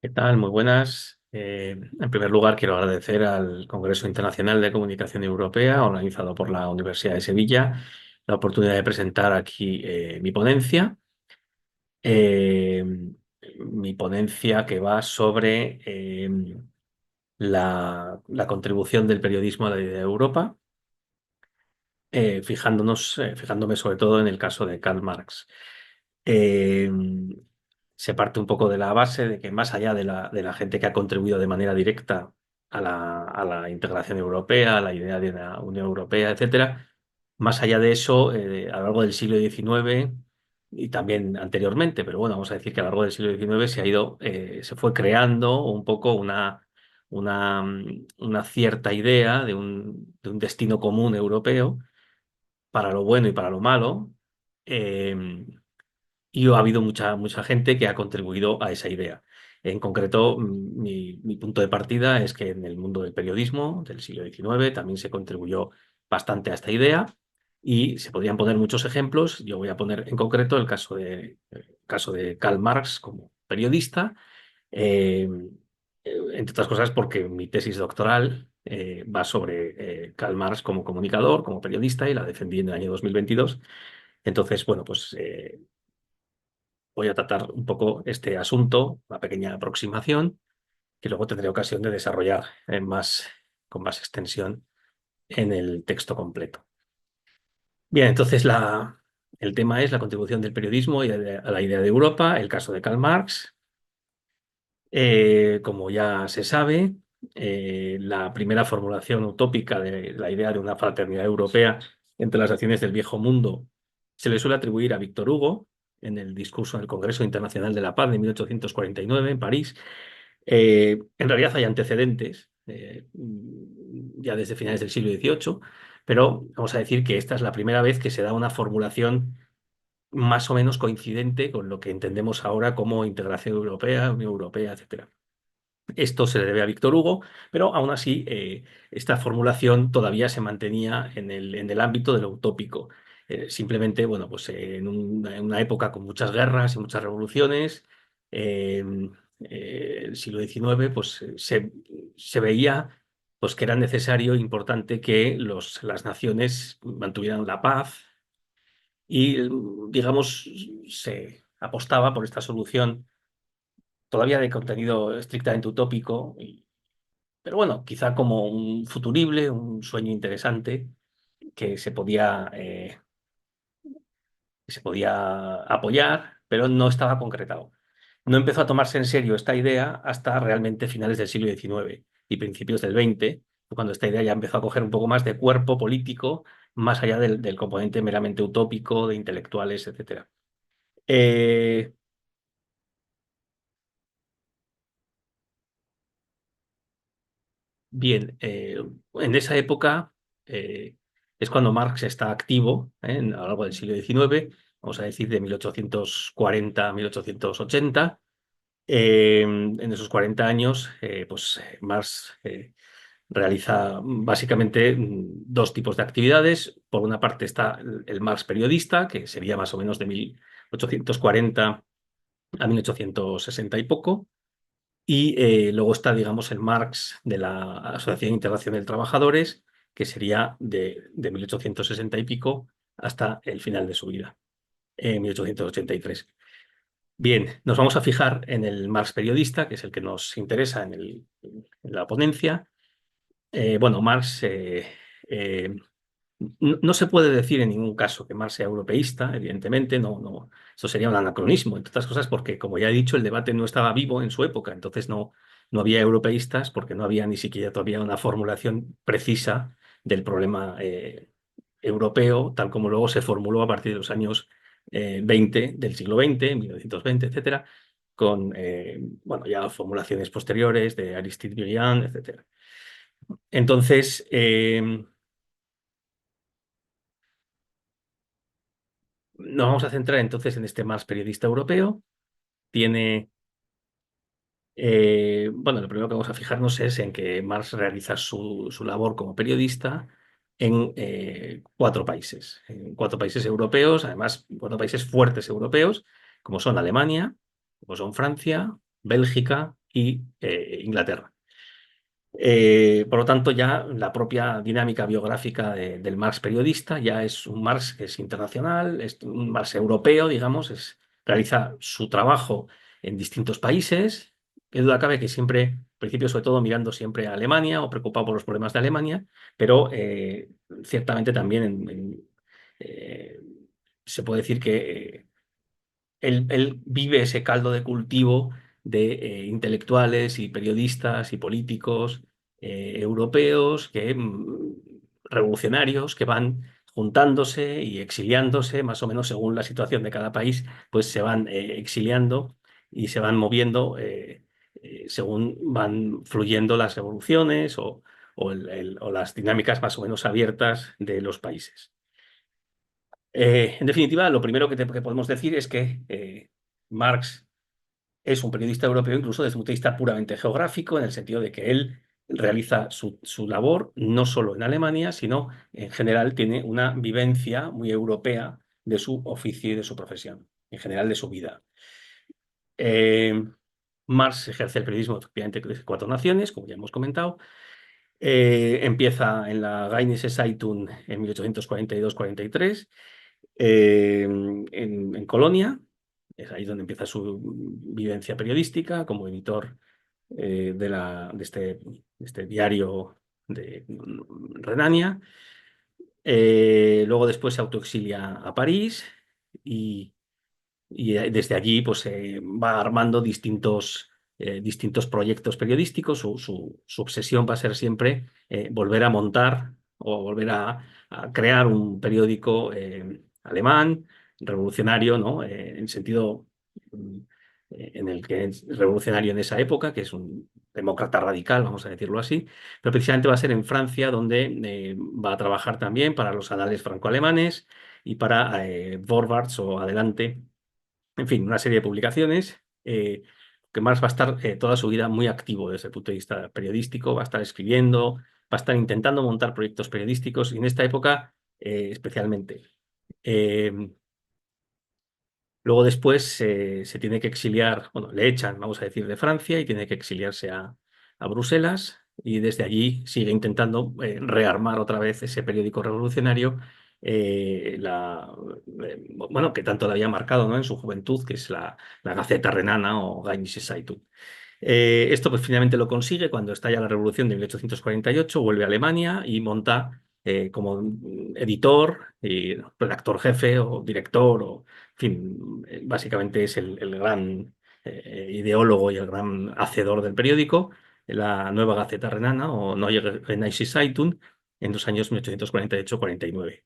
¿Qué tal? Muy buenas. En primer lugar, quiero agradecer al Congreso Internacional de Comunicación Europea, organizado por la Universidad de Sevilla, la oportunidad de presentar aquí mi ponencia. Eh, Mi ponencia que va sobre la contribución del periodismo a la idea de Europa, fijándome sobre todo en el caso de Karl Marx. Eh, Se parte un poco de la base de que más allá de la gente que ha contribuido de manera directa a la integración europea, a la idea de la Unión Europea, etcétera, más allá de eso, a lo largo del siglo XIX y también anteriormente, pero bueno, vamos a decir que a lo largo del siglo XIX se fue creando un poco una cierta idea de un destino común europeo para lo bueno y para lo malo. eh, y ha habido mucha gente que ha contribuido a esa idea. En concreto, mi punto de partida es que en el mundo del periodismo del siglo XIX también se contribuyó bastante a esta idea y se podrían poner muchos ejemplos. Yo voy a poner en concreto el caso de Karl Marx como periodista, eh, entre otras cosas porque mi tesis doctoral va sobre Karl Marx como comunicador, como periodista, y la defendí en el año 2022. Entonces, bueno, pues voy a tratar un poco este asunto, una pequeña aproximación, que luego tendré ocasión de desarrollar con más extensión en el texto completo. Bien, entonces el tema es la contribución del periodismo a la idea de Europa, el caso de Karl Marx. Como ya se sabe, la primera formulación utópica de la idea de una fraternidad europea entre las naciones del viejo mundo se le suele atribuir a Víctor Hugo en el discurso del Congreso Internacional de la Paz de 1849 en París. En realidad hay antecedentes, ya desde finales del siglo XVIII, pero vamos a decir que esta es la primera vez que se da una formulación más o menos coincidente con lo que entendemos ahora como integración europea, Unión Europea, etcétera. Esto se le debe a Víctor Hugo, pero aún así esta formulación todavía se mantenía en el ámbito de lo utópico. Simplemente, bueno, pues en una época con muchas guerras y muchas revoluciones, eh, el siglo XIX, pues se veía pues, que era necesario, importante que las naciones mantuvieran la paz y, digamos, se apostaba por esta solución todavía de contenido estrictamente utópico, pero bueno, quizá como un futurible, un sueño interesante que se podía apoyar, pero no estaba concretado. No empezó a tomarse en serio esta idea hasta realmente finales del siglo XIX y principios del XX, cuando esta idea ya empezó a coger un poco más de cuerpo político, más allá del componente meramente utópico de intelectuales, etcétera. Eh, Bien, en esa época eh, es cuando Marx está activo, a lo largo del siglo XIX, vamos a decir de 1840 a 1880. En esos 40 años, pues Marx realiza básicamente dos tipos de actividades. Por una parte está el Marx periodista, que sería más o menos de 1840 a 1860 y poco. Y luego está, digamos, el Marx de la Asociación Internacional de Trabajadores, que sería de 1860 y pico hasta el final de su vida, en 1883. Bien, nos vamos a fijar en el Marx periodista, que es el que nos interesa en la ponencia. Bueno, Marx eh, no se puede decir en ningún caso que Marx sea europeísta, evidentemente, no, no, eso sería un anacronismo, entre otras cosas porque, como ya he dicho, el debate no estaba vivo en su época, entonces no había europeístas porque no había ni siquiera todavía una formulación precisa del problema europeo, tal como luego se formuló a partir de los años 20 del siglo XX, 1920, etcétera, con bueno, ya formulaciones posteriores de Aristide Briand, etcétera. Entonces, nos vamos a centrar entonces en este Marx periodista europeo. Tiene, bueno, lo primero que vamos a fijarnos es en que Marx realiza su labor como periodista en cuatro países europeos, además cuatro países fuertes europeos, como son Alemania, como son Francia, Bélgica, y Inglaterra. Por lo tanto, ya la propia dinámica biográfica del Marx periodista ya es un Marx que es internacional, es un Marx europeo, digamos, realiza su trabajo en distintos países. Qué duda cabe que siempre, al principio, sobre todo mirando siempre a Alemania o preocupado por los problemas de Alemania, pero ciertamente también eh, se puede decir que él vive ese caldo de cultivo de intelectuales y periodistas y políticos europeos revolucionarios que van juntándose y exiliándose, más o menos según la situación de cada país, pues se van exiliando y se van moviendo según van fluyendo las evoluciones o las dinámicas más o menos abiertas de los países. En definitiva, lo primero que podemos decir es que Marx es un periodista europeo incluso desde un punto de vista puramente geográfico, en el sentido de que él realiza su labor no solo en Alemania, sino en general tiene una vivencia muy europea de su oficio y de su profesión, en general de su vida. Eh, Marx ejerce el periodismo efectivamente de cuatro naciones, como ya hemos comentado. Empieza en la Rheinische Zeitung en 1842-43 en Colonia. Es ahí donde empieza su vivencia periodística como editor de este diario de Renania. Luego después se autoexilia a París y, y desde allí pues, va armando distintos proyectos periodísticos. Su obsesión va a ser siempre volver a montar o volver a crear un periódico alemán, revolucionario, ¿no? En sentido mm, en el que es revolucionario en esa época, que es un demócrata radical, vamos a decirlo así, pero precisamente va a ser en Francia donde va a trabajar también para los anales franco-alemanes y para Vorwärts o Adelante, en fin, una serie de publicaciones. Que Marx va a estar toda su vida muy activo desde el punto de vista periodístico, va a estar escribiendo, va a estar intentando montar proyectos periodísticos y en esta época especialmente. Eh, Luego después se tiene que exiliar, bueno, le echan, vamos a decir, de Francia y tiene que exiliarse a Bruselas y desde allí sigue intentando rearmar otra vez ese periódico revolucionario, bueno, que tanto le había marcado, ¿no? En su juventud, que es la Gaceta Renana o Rheinische Zeitung. Esto pues finalmente lo consigue cuando estalla la Revolución de 1848, vuelve a Alemania y monta como editor y redactor jefe o director, o, en fin, básicamente es el gran ideólogo y el gran hacedor del periódico, la Nueva Gaceta Renana o Neue Rheinische Zeitung, en los años 1848-49.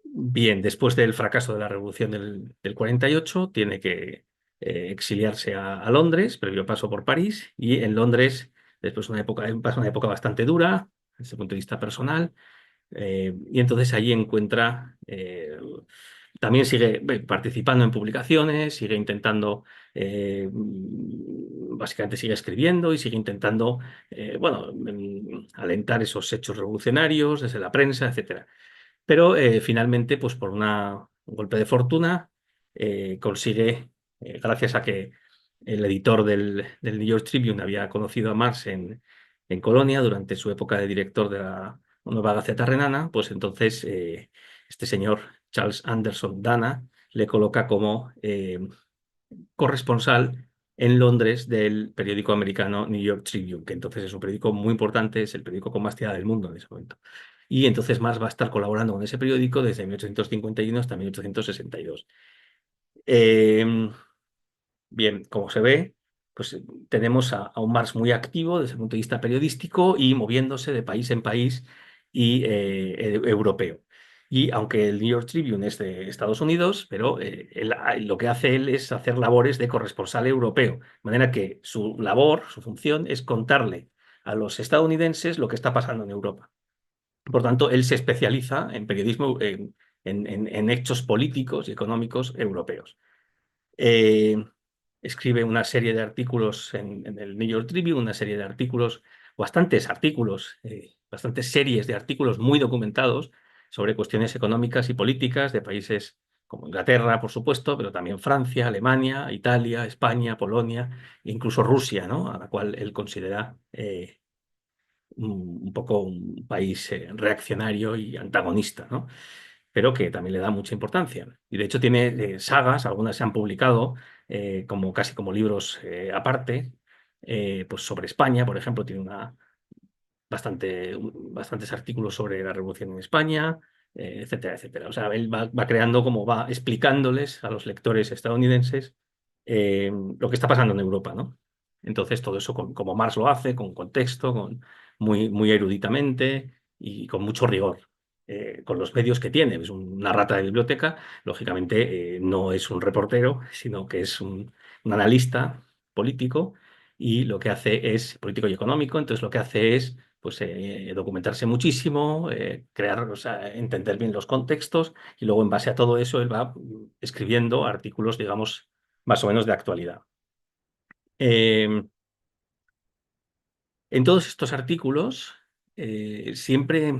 Bien, después del fracaso de la Revolución del 48, tiene que exiliarse a Londres, previo paso por París, y en Londres, después pasa una época bastante dura, desde el punto de vista personal, y entonces allí encuentra, también sigue participando en publicaciones, sigue intentando, básicamente sigue escribiendo y sigue intentando, bueno, alentar esos hechos revolucionarios desde la prensa, etcétera. Pero finalmente, pues por un golpe de fortuna, consigue, gracias a que el editor del New York Tribune había conocido a Marx en Colonia durante su época de director de la Nueva Gaceta Renana, pues entonces este señor Charles Anderson Dana le coloca como corresponsal en Londres del periódico americano New York Tribune, que entonces es un periódico muy importante, es el periódico con más tirada del mundo en ese momento. Y entonces Marx va a estar colaborando con ese periódico desde 1851 hasta 1862. Eh, Bien, como se ve, pues tenemos a un Marx muy activo desde el punto de vista periodístico y moviéndose de país en país y europeo. Y aunque el New York Tribune es de Estados Unidos, pero lo que hace él es hacer labores de corresponsal europeo. De manera que su labor, su función es contarle a los estadounidenses lo que está pasando en Europa. Por tanto, él se especializa en periodismo, en hechos políticos y económicos europeos. Eh, Escribe una serie de artículos en el New York Tribune, una serie de artículos, bastantes series de artículos muy documentados sobre cuestiones económicas y políticas de países como Inglaterra, por supuesto, pero también Francia, Alemania, Italia, España, Polonia, e incluso Rusia, ¿no? A la cual él considera un poco un país reaccionario y antagonista, ¿no? Pero que también le da mucha importancia. Y de hecho tiene sagas, algunas se han publicado como casi como libros aparte, pues sobre España, por ejemplo, tiene bastantes artículos sobre la Revolución en España, etcétera, etcétera. O sea, él va creando como va explicándoles a los lectores estadounidenses lo que está pasando en Europa, ¿no? Entonces, todo eso como Marx lo hace, con contexto, muy eruditamente y con mucho rigor. Con los medios que tiene, es una rata de biblioteca, lógicamente no es un reportero, sino que es un analista político y lo que hace es político y económico, entonces lo que hace es pues documentarse muchísimo, crear, o sea, entender bien los contextos y luego en base a todo eso él va escribiendo artículos, digamos, más o menos de actualidad. Eh, en todos estos artículos siempre,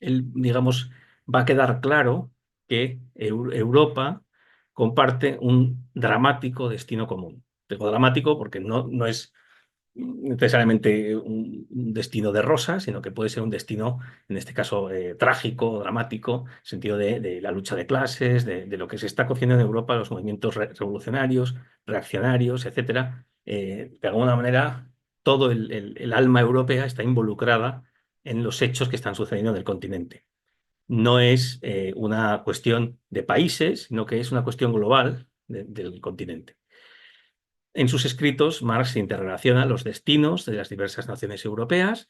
digamos, va a quedar claro que Europa comparte un dramático destino común. Digo dramático porque no es necesariamente un destino de rosa, sino que puede ser un destino, en este caso, trágico, dramático, en el sentido de la lucha de clases, de lo que se está cociendo en Europa, los movimientos revolucionarios, reaccionarios, etcétera. De alguna manera, todo el alma europea está involucrada en los hechos que están sucediendo en el continente. No es una cuestión de países, sino que es una cuestión global del continente. En sus escritos, Marx interrelaciona los destinos de las diversas naciones europeas,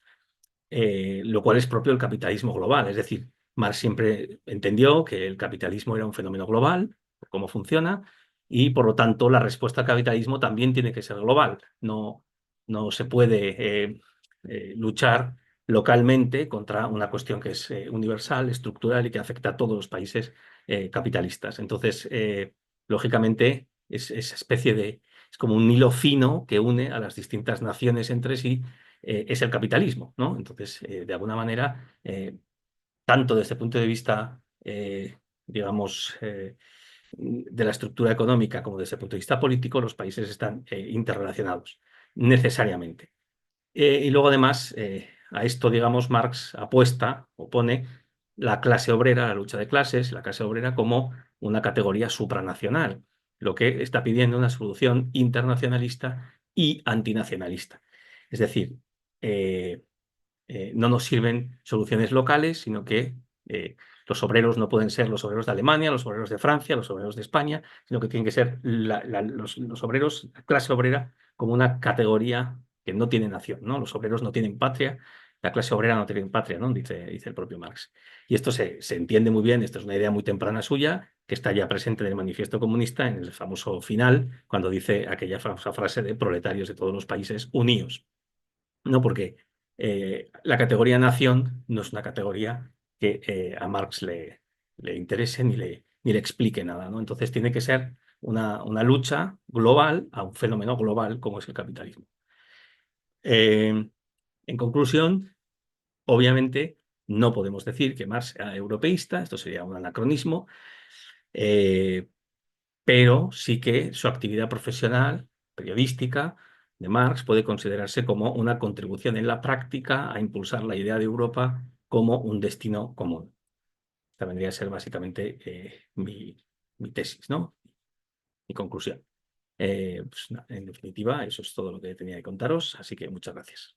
lo cual es propio del capitalismo global. Es decir, Marx siempre entendió que el capitalismo era un fenómeno global, cómo funciona, y por lo tanto la respuesta al capitalismo también tiene que ser global. No se puede luchar localmente contra una cuestión que es universal, estructural y que afecta a todos los países capitalistas. Entonces, lógicamente, esa especie de es como un hilo fino que une a las distintas naciones entre sí, es el capitalismo, ¿no? Entonces, de alguna manera, tanto desde el punto de vista, digamos, de la estructura económica como desde el punto de vista político, los países están interrelacionados, necesariamente. Y luego, además, a esto, digamos, Marx apuesta o pone la clase obrera, la lucha de clases, la clase obrera como una categoría supranacional, lo que está pidiendo una solución internacionalista y antinacionalista. Es decir, eh, no nos sirven soluciones locales, sino que los obreros no pueden ser los obreros de Alemania, los obreros de Francia, los obreros de España, sino que tienen que ser los obreros, la clase obrera, como una categoría que no tiene nación, ¿no? Los obreros no tienen patria, la clase obrera no tiene patria, ¿no? Dice el propio Marx. Y esto se entiende muy bien, esto es una idea muy temprana suya, que está ya presente en el Manifiesto Comunista, en el famoso final, cuando dice aquella famosa frase de proletarios de todos los países unidos. No, porque la categoría nación no es una categoría que a Marx le interese ni le explique nada, ¿no? Entonces tiene que ser una lucha global a un fenómeno global como es el capitalismo. En conclusión, obviamente no podemos decir que Marx sea europeísta, esto sería un anacronismo, eh, pero sí que su actividad profesional, periodística, de Marx puede considerarse como una contribución en la práctica a impulsar la idea de Europa como un destino común. Esta vendría a ser básicamente mi tesis, ¿no? Mi conclusión. Pues, en definitiva, eso es todo lo que tenía que contaros, así que muchas gracias.